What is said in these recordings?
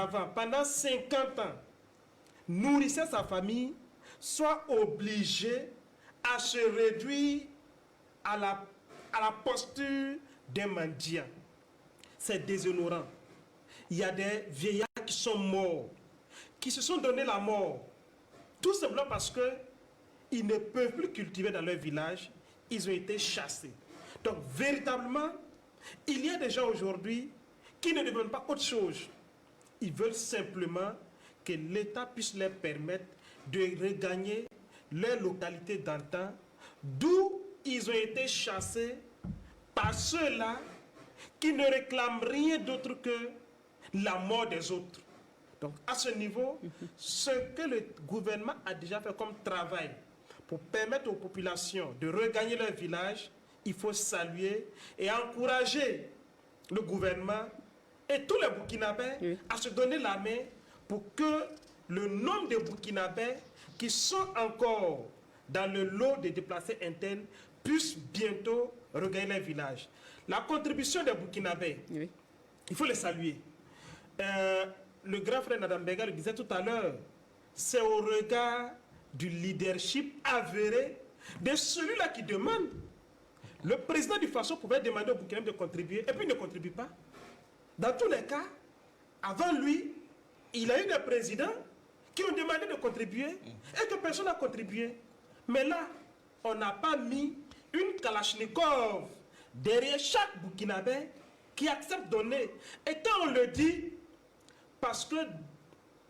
avant, pendant 50 ans, nourrissait sa famille, soit obligé à se réduire à la posture d'un mendiant. C'est déshonorant. Il y a des vieillards qui sont morts, qui se sont donné la mort, tout simplement parce qu'ils ne peuvent plus cultiver dans leur village, ils ont été chassés. Donc, véritablement, il y a des gens aujourd'hui qui ne demandent pas autre chose. Ils veulent simplement que l'État puisse leur permettre de regagner leur localité d'antan, d'où ils ont été chassés par ceux-là qui ne réclament rien d'autre que la mort des autres. Donc, à ce niveau, ce que le gouvernement a déjà fait comme travail pour permettre aux populations de regagner leur village, il faut saluer et encourager le gouvernement et tous les Burkinabés à se donner la main pour que le nombre de Burkinabés qui sont encore dans le lot des déplacés internes puissent bientôt regagner leur village. La contribution des Burkinabés, il faut les saluer. Le grand frère Nadam Bega le disait tout à l'heure, c'est au regard du leadership avéré de celui-là qui demande. Le président du Faso pouvait demander au Burkina de contribuer et puis il ne contribue pas. Dans tous les cas, avant lui, il y a eu des présidents qui ont demandé de contribuer et que personne n'a contribué. Mais là, on n'a pas mis une Kalachnikov derrière chaque Burkinabé qui accepte de donner. Et quand on le dit, parce que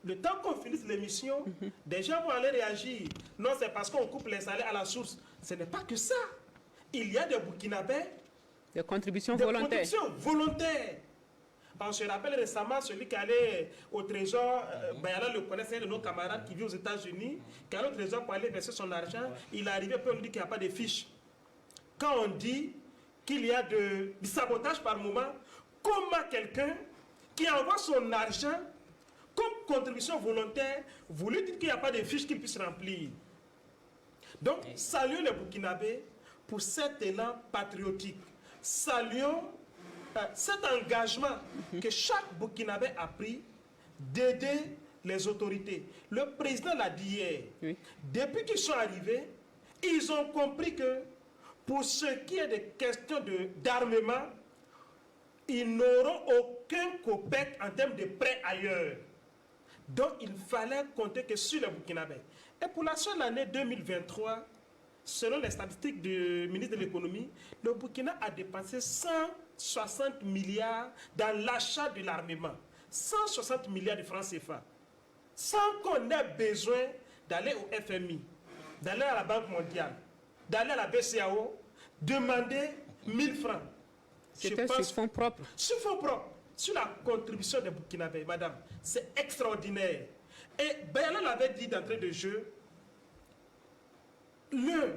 le temps qu'on finisse l'émission, des gens vont aller réagir. Non, c'est parce qu'on coupe les salaires à la source. Ce n'est pas que ça. Il y a des Burkinabés. Des contributions volontaires. On se rappelle récemment celui qui allait au trésor, Bayala le connaît, c'est un de nos camarades qui vit aux États-Unis, qui allait au trésor pour aller verser son argent. Il est arrivé, puis on lui dit qu'il n'y a pas de fiches. Quand on dit qu'il y a du sabotage par moment, comment quelqu'un qui envoie son argent comme contribution volontaire, vous lui dites qu'il n'y a pas de fiches qu'il puisse remplir. Donc, saluons les Burkinabés pour cet élan patriotique. Saluons cet engagement que chaque Burkinabé a pris d'aider les autorités. Le président l'a dit hier. Depuis qu'ils sont arrivés, ils ont compris que pour ce qui est des questions d'armement, ils n'auront aucun copec en termes de prêts ailleurs. Donc, il fallait compter que sur les Burkinabés. Et pour la seule année 2023, selon les statistiques du ministre de l'économie, le Burkina a dépensé 160 milliards dans l'achat de l'armement. 160 milliards de francs CFA. Sans qu'on ait besoin d'aller au FMI, d'aller à la Banque mondiale, d'aller à la BCAO, demander 1000 francs. C'était sur fonds propres. Sur fonds propres. Sur la contribution des Burkinabés, madame, c'est extraordinaire. Et Bayala l'avait dit d'entrée de jeu, l'un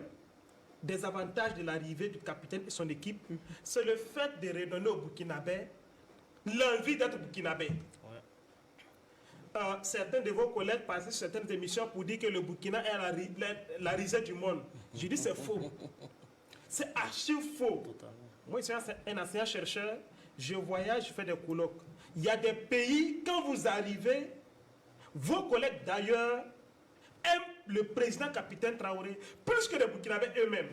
des avantages de l'arrivée du capitaine et son équipe, c'est le fait de redonner aux Burkinabés l'envie d'être Burkinabé. Certains de vos collègues passaient sur certaines émissions pour dire que le Burkina est la risée du monde. Je dis c'est faux. C'est archi faux. Moi, je suis un ancien chercheur, je voyage, je fais des colloques. Il y a des pays, quand vous arrivez, vos collègues d'ailleurs aiment le président capitaine Traoré plus que les Burkinabés eux-mêmes.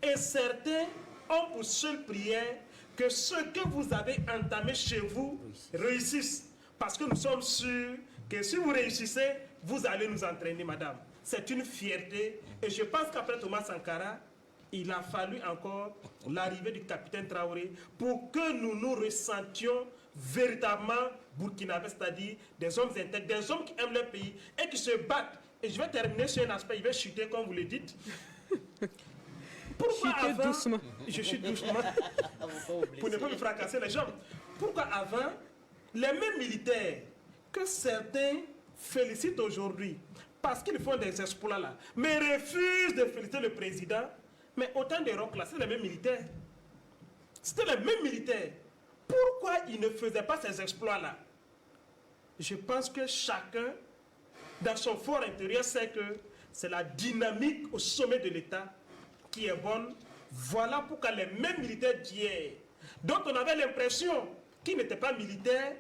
Et certains ont pour seule prière que ce que vous avez entamé chez vous réussisse. Parce que nous sommes sûrs que si vous réussissez, vous allez nous entraîner, madame. C'est une fierté. Et je pense qu'après Thomas Sankara, il a fallu encore l'arrivée du capitaine Traoré pour que nous nous ressentions véritablement burkinabés, c'est-à-dire des hommes intègres, des hommes qui aiment leur pays et qui se battent. Et je vais terminer sur un aspect, il va chuter comme vous le dites. Pourquoi chuter avant, doucement. Je chute doucement pour ne pas me fracasser les jambes. Pourquoi avant, les mêmes militaires que certains félicitent aujourd'hui parce qu'ils font des exploits là, mais refusent de féliciter le président. Mais autant de rocs là, c'est les mêmes militaires. C'était les mêmes militaires. Pourquoi ils ne faisaient pas ces exploits là? Je pense que chacun, dans son fort intérieur, sait que c'est la dynamique au sommet de l'État qui est bonne. Voilà pourquoi les mêmes militaires d'hier, dont on avait l'impression qu'ils n'étaient pas militaires,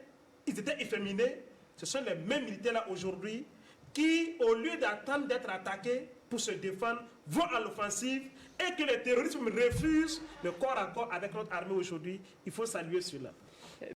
ils étaient efféminés, Ce sont les mêmes militaires-là aujourd'hui qui, au lieu d'attendre d'être attaqués pour se défendre, vont à l'offensive et que les terroristes refusent le corps à corps avec notre armée aujourd'hui. Il faut saluer cela.